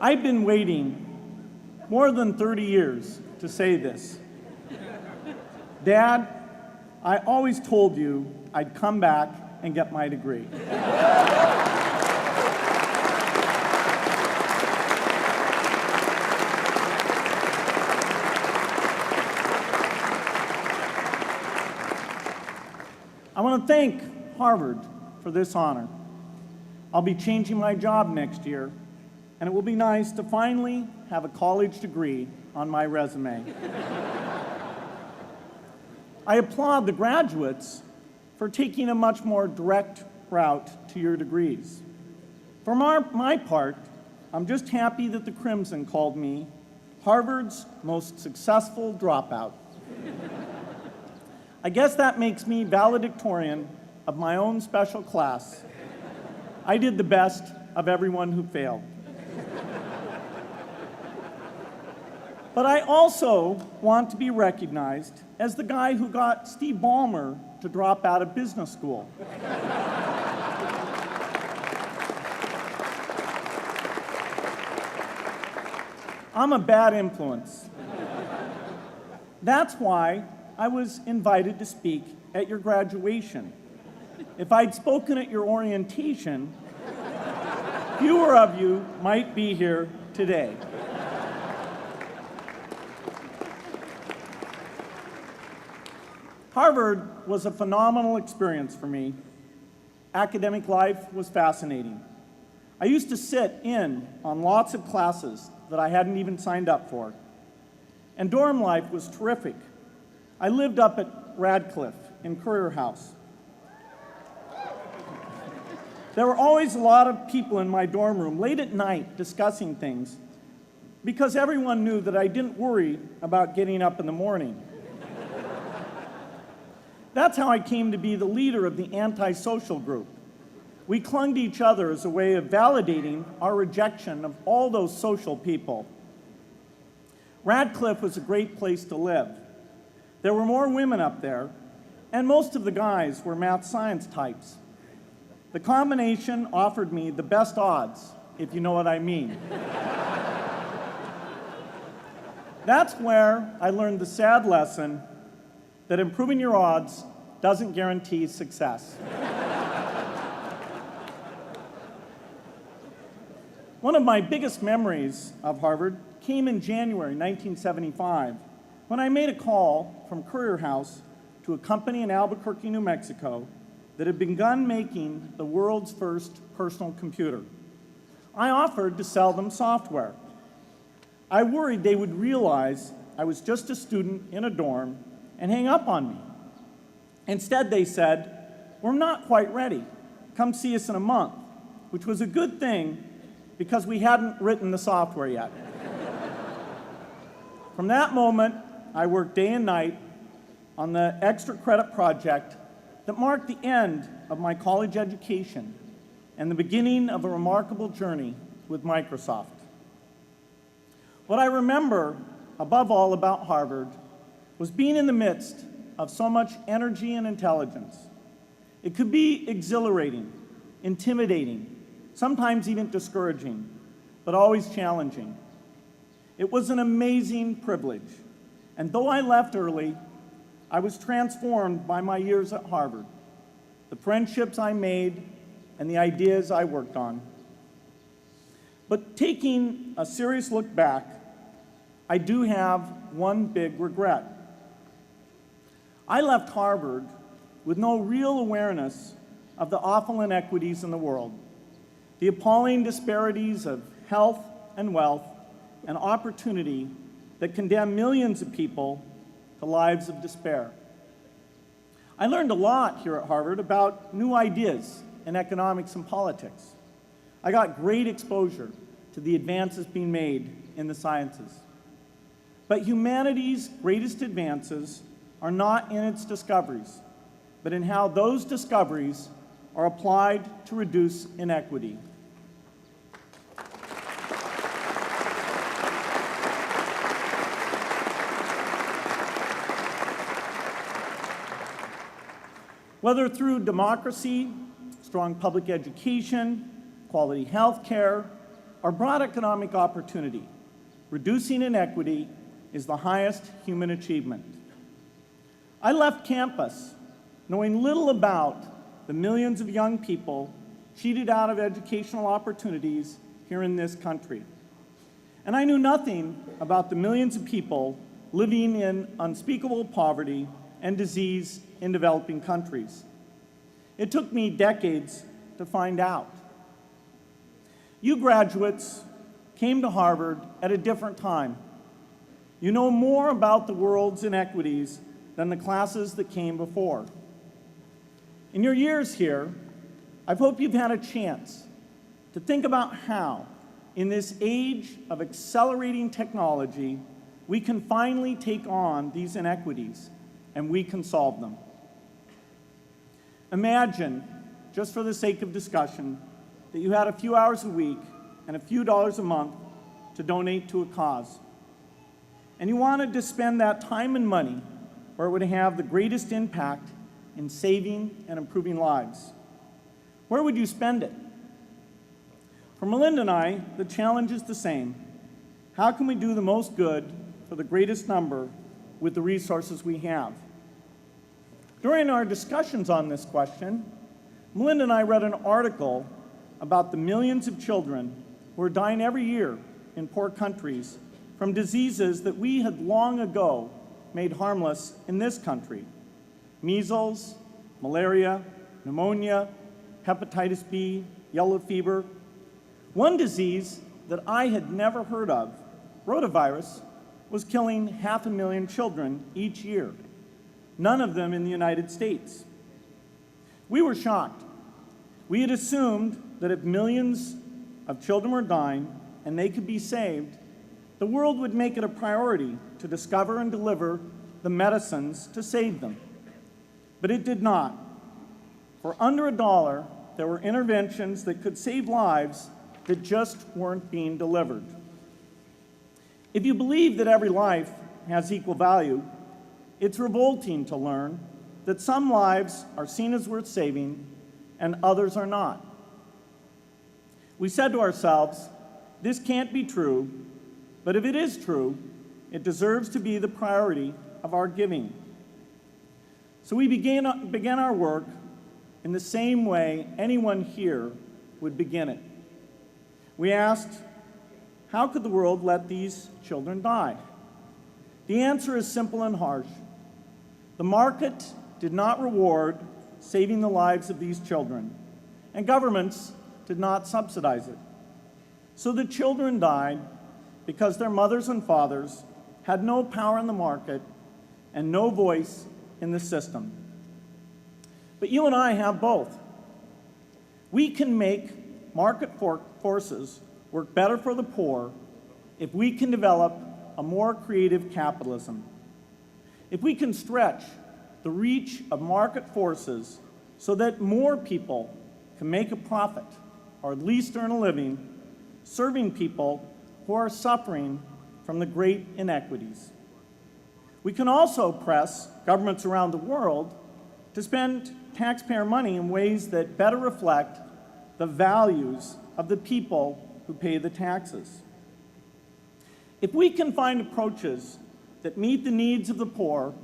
I've been waiting more than 30 years to say this. Dad, I always told you I'd come back and get my degree. I want to thank Harvard for this honor. I'll be changing my job next year, and it will be nice to finally have a college degree on my resume. I applaud the graduates for taking a much more direct route to your degrees. For my part, I'm just happy that the Crimson called me Harvard's most successful dropout. I guess that makes me valedictorian of my own special class. I did the best of everyone who failed. But I also want to be recognized as the guy who got Steve Ballmer to drop out of business school. I'm a bad influence. That's why I was invited to speak at your graduation. If I'd spoken at your orientation, fewer of you might be here today. Harvard was a phenomenal experience for me. Academic life was fascinating. I used to sit in on lots of classes that I hadn't even signed up for. And dorm life was terrific. I lived up at Radcliffe in Currier House. There were always a lot of people in my dorm room late at night discussing things because everyone knew that I didn't worry about getting up in the morning. That's how I came to be the leader of the antisocial group. We clung to each other as a way of validating our rejection of all those social people. Radcliffe was a great place to live. There were more women up there, and most of the guys were math science types. The combination offered me the best odds, if you know what I mean. That's where I learned the sad lesson that improving your odds doesn't guarantee success. One of my biggest memories of Harvard came in January 1975, when I made a call from Currier House to a company in Albuquerque, New Mexico, that had begun making the world's first personal computer. I offered to sell them software. I worried they would realize I was just a student in a dorm and hang up on me. Instead, they said, "We're not quite ready. Come see us in a month," which was a good thing because we hadn't written the software yet. From that moment, I worked day and night on the extra credit project that marked the end of my college education and the beginning of a remarkable journey with Microsoft. What I remember above all about Harvard was being in the midst of so much energy and intelligence. It could be exhilarating, intimidating, sometimes even discouraging, but always challenging. It was an amazing privilege, and though I left early, I was transformed by my years at Harvard, the friendships I made, and the ideas I worked on. But taking a serious look back, I do have one big regret. I left Harvard with no real awareness of the awful inequities in the world, the appalling disparities of health and wealth and opportunity that condemn millions of people to lives of despair. I learned a lot here at Harvard about new ideas in economics and politics. I got great exposure to the advances being made in the sciences. But humanity's greatest advances are not in its discoveries, but in how those discoveries are applied to reduce inequity. Whether through democracy, strong public education, quality health care, or broad economic opportunity, reducing inequity is the highest human achievement. I left campus knowing little about the millions of young people cheated out of educational opportunities here in this country. And I knew nothing about the millions of people living in unspeakable poverty and disease in developing countries. It took me decades to find out. You graduates came to Harvard at a different time. You know more about the world's inequities than the classes that came before. In your years here, I hope you've had a chance to think about how, in this age of accelerating technology, we can finally take on these inequities and we can solve them. Imagine, just for the sake of discussion, that you had a few hours a week and a few dollars a month to donate to a cause. And you wanted to spend that time and money where it would have the greatest impact in saving and improving lives. Where would you spend it? For Melinda and I, the challenge is the same. How can we do the most good for the greatest number with the resources we have? During our discussions on this question, Melinda and I read an article about the millions of children who are dying every year in poor countries from diseases that we had long ago made harmless in this country: measles, malaria, pneumonia, hepatitis B, yellow fever. One disease that I had never heard of, rotavirus, was killing 500,000 children each year, none of them in the United States. We were shocked. We had assumed that if millions of children were dying and they could be saved, the world would make it a priority to discover and deliver the medicines to save them. But it did not. For under $1, there were interventions that could save lives that just weren't being delivered. If you believe that every life has equal value, it's revolting to learn that some lives are seen as worth saving and others are not. We said to ourselves, this can't be true, but if it is true, it deserves to be the priority of our giving. So we began our work in the same way anyone here would begin it. We asked, how could the world let these children die? The answer is simple and harsh. The market did not reward saving the lives of these children, and governments did not subsidize it. So the children died because their mothers and fathers had no power in the market and no voice in the system. But you and I have both. We can make market forces work better for the poor if we can develop a more creative capitalism. If we can stretch the reach of market forces so that more people can make a profit, or at least earn a living, serving people who are suffering from the great inequities. We can also press governments around the world to spend taxpayer money in ways that better reflect the values of the people who pay the taxes. If we can find approaches that meet the needs of the poor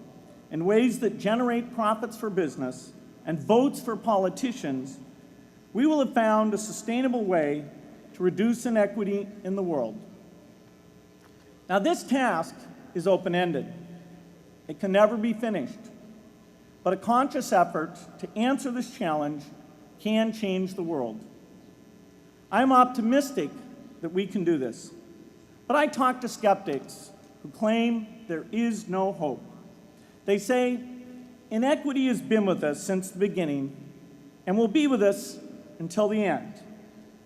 in ways that generate profits for business and votes for politicians, we will have found a sustainable way to reduce inequity in the world. Now, this task is open-ended. It can never be finished. But a conscious effort to answer this challenge can change the world. I'm optimistic that we can do this. But I talk to skeptics who claim there is no hope. They say, inequity has been with us since the beginning and will be with us until the end,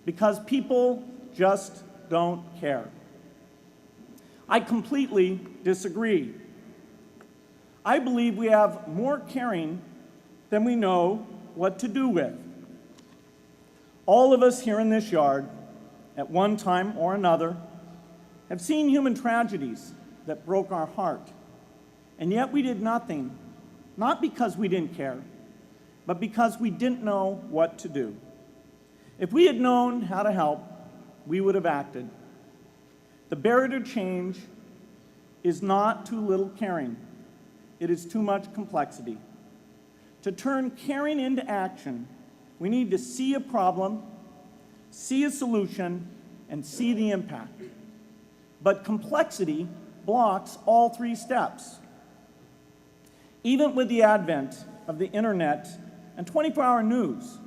because people just don't care. I completely disagree. I believe we have more caring than we know what to do with. All of us here in this yard, at one time or another, have seen human tragedies that broke our heart, and yet we did nothing, not because we didn't care, but because we didn't know what to do. If we had known how to help, we would have acted. The barrier to change is not too little caring. It is too much complexity. To turn caring into action, we need to see a problem, see a solution, and see the impact. But complexity blocks all three steps. Even with the advent of the internet and 24-hour news,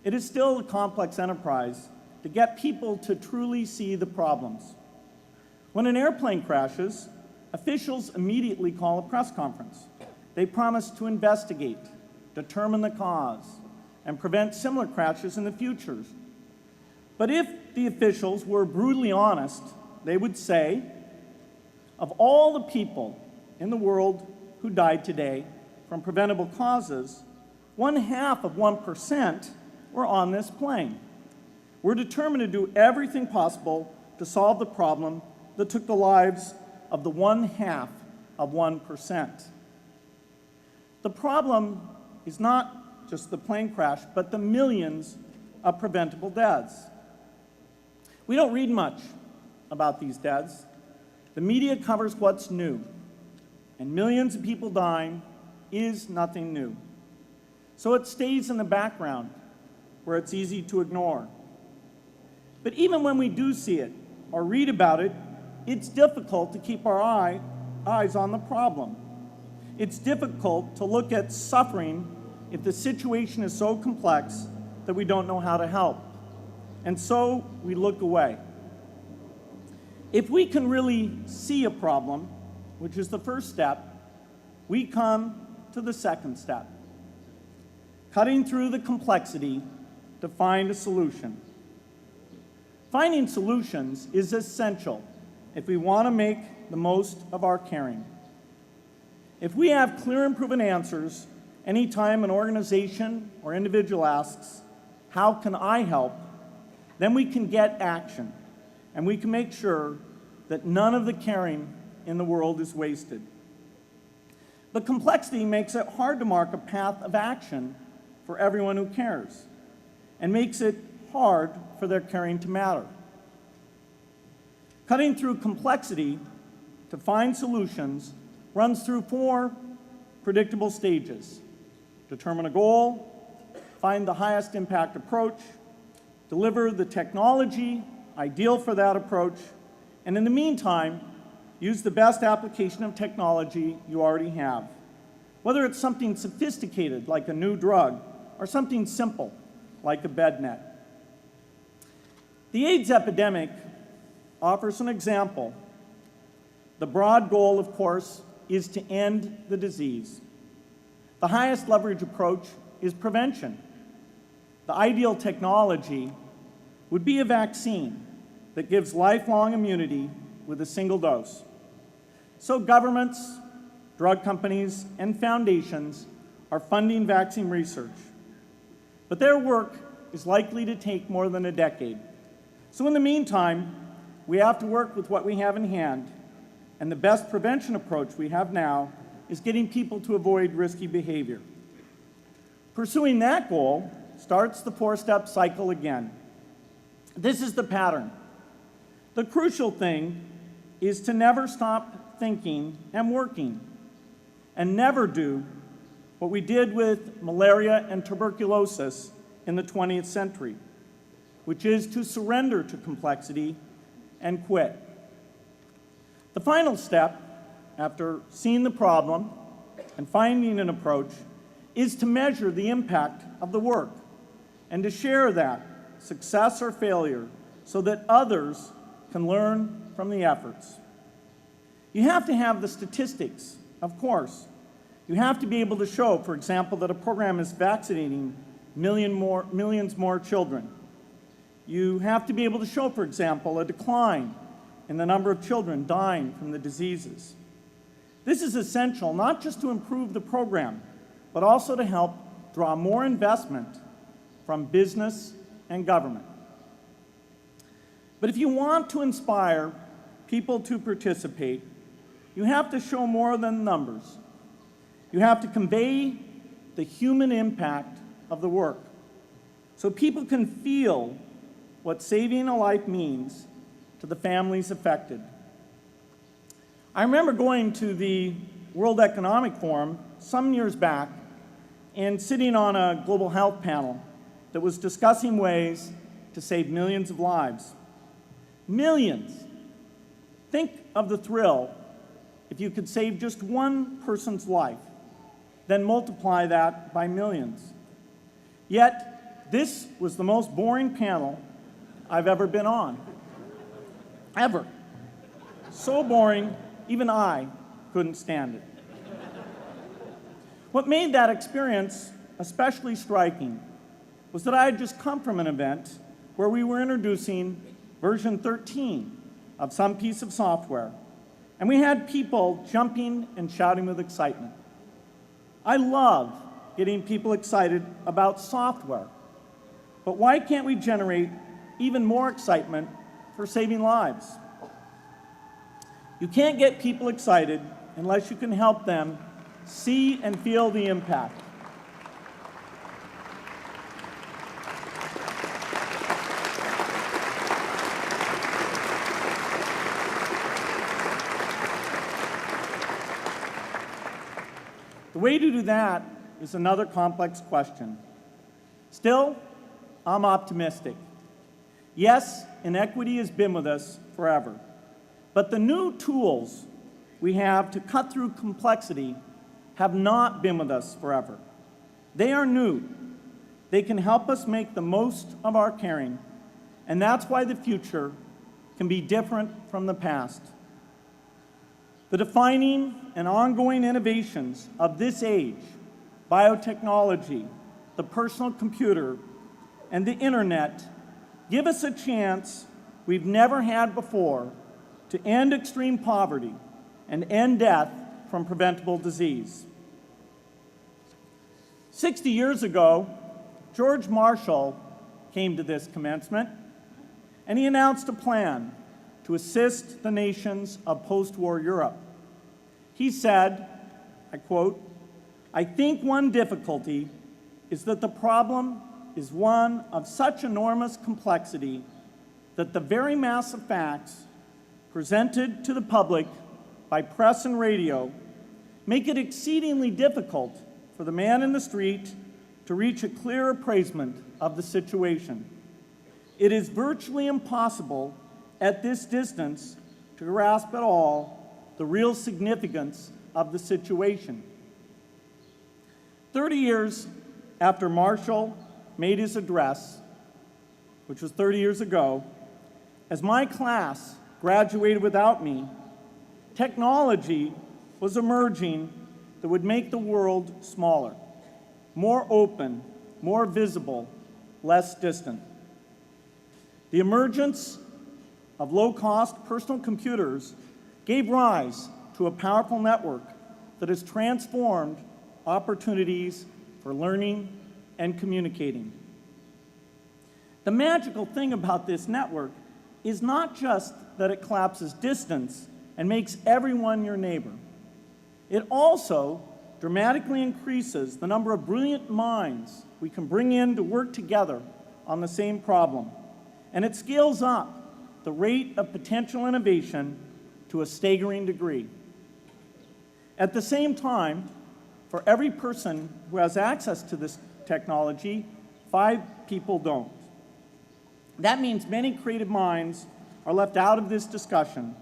it is still a complex enterprise to get people to truly see the problems. When an airplane crashes, officials immediately call a press conference. They promise to investigate, determine the cause, and prevent similar crashes in the future. But if the officials were brutally honest, they would say, of all the people in the world who died today from preventable causes, 0.5% were on this plane. We're determined to do everything possible to solve the problem that took the lives of the 0.5%. The problem is not just the plane crash, but the millions of preventable deaths. We don't read much about these deaths. The media covers what's new, and millions of people dying is nothing new. So it stays in the background where it's easy to ignore. But even when we do see it or read about it, it's difficult to keep our eyes on the problem. It's difficult to look at suffering if the situation is so complex that we don't know how to help. And so we look away. If we can really see a problem, which is the first step, we come to the second step, cutting through the complexity to find a solution. Finding solutions is essential if we want to make the most of our caring. If we have clear and proven answers anytime an organization or individual asks, "How can I help?" then we can get action, and we can make sure that none of the caring in the world is wasted. But complexity makes it hard to mark a path of action for everyone who cares, and makes it hard for their caring to matter. Cutting through complexity to find solutions runs through 4 predictable stages: determine a goal, find the highest impact approach, deliver the technology ideal for that approach, and in the meantime, use the best application of technology you already have, whether it's something sophisticated like a new drug or something simple like a bed net. The AIDS epidemic offers an example. The broad goal, of course, is to end the disease. The highest leverage approach is prevention. The ideal technology would be a vaccine that gives lifelong immunity with a single dose. So governments, drug companies, and foundations are funding vaccine research. But their work is likely to take more than a decade. So in the meantime, we have to work with what we have in hand, and the best prevention approach we have now is getting people to avoid risky behavior. Pursuing that goal starts the 4-step cycle again. This is the pattern. The crucial thing is to never stop thinking and working, and never do what we did with malaria and tuberculosis in the 20th century, which is to surrender to complexity and quit. The final step, after seeing the problem and finding an approach, is to measure the impact of the work and to share that, success or failure, so that others can learn from the efforts. You have to have the statistics, of course. You have to be able to show, for example, that a program is vaccinating millions more children. You have to be able to show, for example, a decline in the number of children dying from the diseases. This is essential not just to improve the program, but also to help draw more investment from business and government. But if you want to inspire people to participate, you have to show more than numbers. You have to convey the human impact of the work so people can feel what saving a life means to the families affected. I remember going to the World Economic Forum some years back and sitting on a global health panel that was discussing ways to save millions of lives. Millions. Think of the thrill if you could save just one person's life, then multiply that by millions. Yet, this was the most boring panel I've ever been on. Ever. So boring, even I couldn't stand it. What made that experience especially striking was that I had just come from an event where we were introducing version 13 of some piece of software, and we had people jumping and shouting with excitement. I love getting people excited about software, but why can't we generate even more excitement for saving lives? You can't get people excited unless you can help them see and feel the impact. The way to do that is another complex question. Still, I'm optimistic. Yes, inequity has been with us forever, but the new tools we have to cut through complexity have not been with us forever. They are new. They can help us make the most of our caring, and that's why the future can be different from the past. The defining and ongoing innovations of this age, biotechnology, the personal computer, and the internet, give us a chance we've never had before to end extreme poverty and end death from preventable disease. 60 years ago, George Marshall came to this commencement, and he announced a plan to assist the nations of post-war Europe. He said, I quote, "I think one difficulty is that the problem is one of such enormous complexity that the very mass of facts presented to the public by press and radio make it exceedingly difficult for the man in the street to reach a clear appraisement of the situation. It is virtually impossible at this distance to grasp at all the real significance of the situation." 30 years after Marshall made his address, which was 30 years ago, as my class graduated without me, technology was emerging that would make the world smaller, more open, more visible, less distant. The emergence of low-cost personal computers gave rise to a powerful network that has transformed opportunities for learning and communicating. The magical thing about this network is not just that it collapses distance and makes everyone your neighbor. It also dramatically increases the number of brilliant minds we can bring in to work together on the same problem. And it scales up the rate of potential innovation to a staggering degree. At the same time, for every person who has access to this technology, 5 people don't. That means many creative minds are left out of this discussion.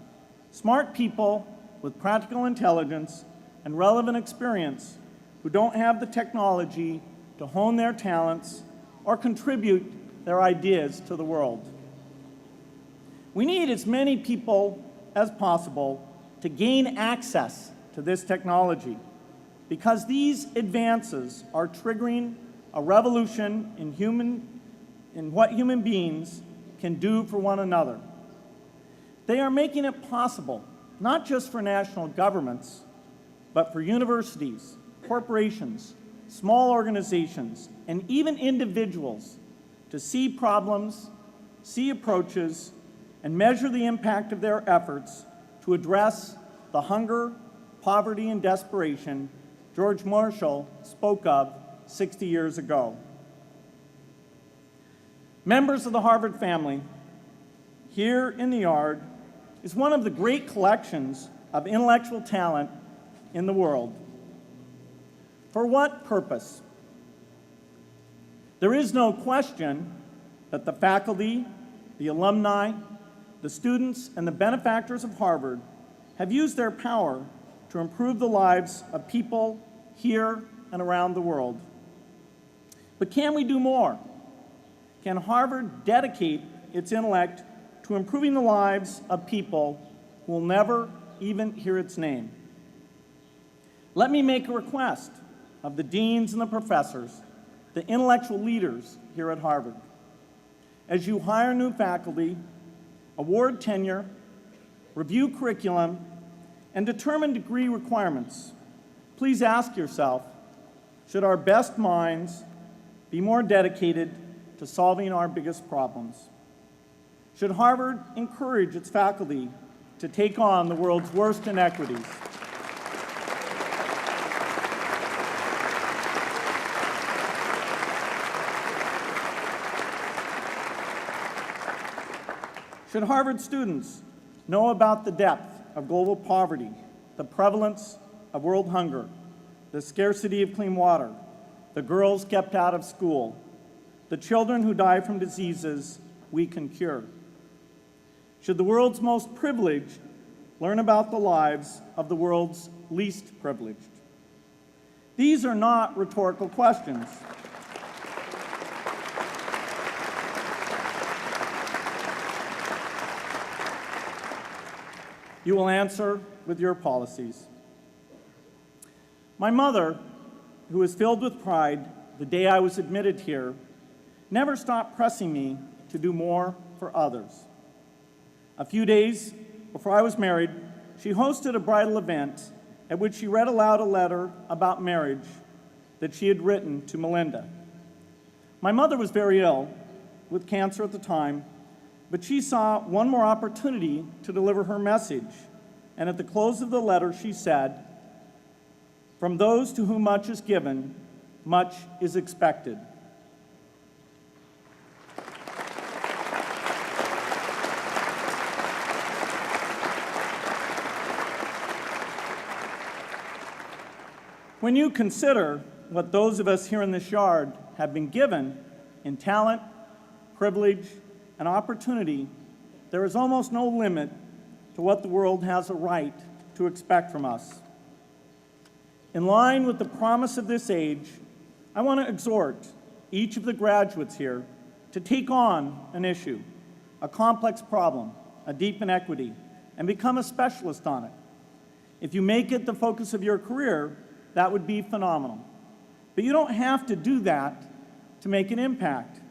Smart people with practical intelligence and relevant experience who don't have the technology to hone their talents or contribute their ideas to the world. We need as many people as possible to gain access to this technology because these advances are triggering a revolution in what human beings can do for one another. They are making it possible, not just for national governments, but for universities, corporations, small organizations, and even individuals to see problems, see approaches, and measure the impact of their efforts to address the hunger, poverty, and desperation George Marshall spoke of 60 years ago. Members of the Harvard family, here in the yard is one of the great collections of intellectual talent in the world. For what purpose? There is no question that the faculty, the alumni, the students, and the benefactors of Harvard have used their power to improve the lives of people here and around the world. But can we do more? Can Harvard dedicate its intellect to improving the lives of people who will never even hear its name? Let me make a request of the deans and the professors, the intellectual leaders here at Harvard. As you hire new faculty, award tenure, review curriculum, and determine degree requirements, please ask yourself, should our best minds be more dedicated to solving our biggest problems? Should Harvard encourage its faculty to take on the world's worst inequities? Should Harvard students know about the depth of global poverty, the prevalence of world hunger, the scarcity of clean water, the girls kept out of school, the children who die from diseases we can cure? Should the world's most privileged learn about the lives of the world's least privileged? These are not rhetorical questions. You will answer with your policies. My mother, who was filled with pride the day I was admitted here, never stopped pressing me to do more for others. A few days before I was married, she hosted a bridal event at which she read aloud a letter about marriage that she had written to Melinda. My mother was very ill with cancer at the time, but she saw one more opportunity to deliver her message, and at the close of the letter she said, "From those to whom much is given, much is expected." When you consider what those of us here in this yard have been given in talent, privilege, and opportunity, there is almost no limit to what the world has a right to expect from us. In line with the promise of this age, I want to exhort each of the graduates here to take on an issue, a complex problem, a deep inequity, and become a specialist on it. If you make it the focus of your career, that would be phenomenal. But you don't have to do that to make an impact.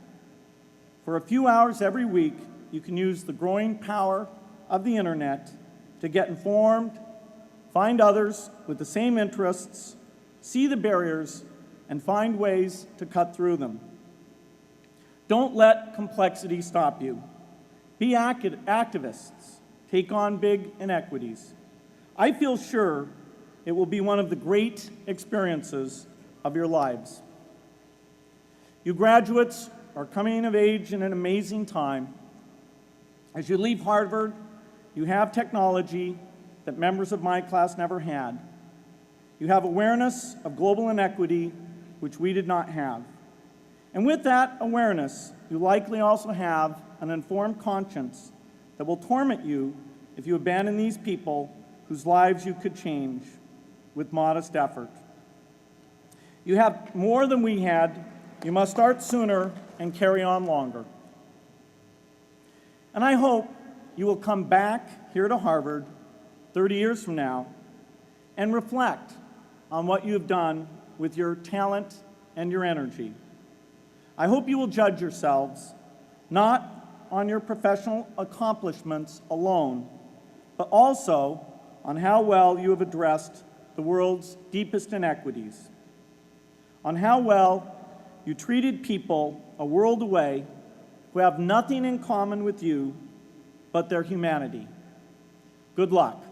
For a few hours every week, you can use the growing power of the internet to get informed, find others with the same interests, see the barriers, and find ways to cut through them. Don't let complexity stop you. Be activists. Take on big inequities. I feel sure it will be one of the great experiences of your lives. You graduates are coming of age in an amazing time. As you leave Harvard, you have technology that members of my class never had. You have awareness of global inequity, which we did not have. And with that awareness, you likely also have an informed conscience that will torment you if you abandon these people whose lives you could change with modest effort. You have more than we had. You must start sooner and carry on longer. And I hope you will come back here to Harvard 30 years from now and reflect on what you have done with your talent and your energy. I hope you will judge yourselves not on your professional accomplishments alone, but also on how well you have addressed the world's deepest inequities, on how well you treated people a world away who have nothing in common with you but their humanity. Good luck.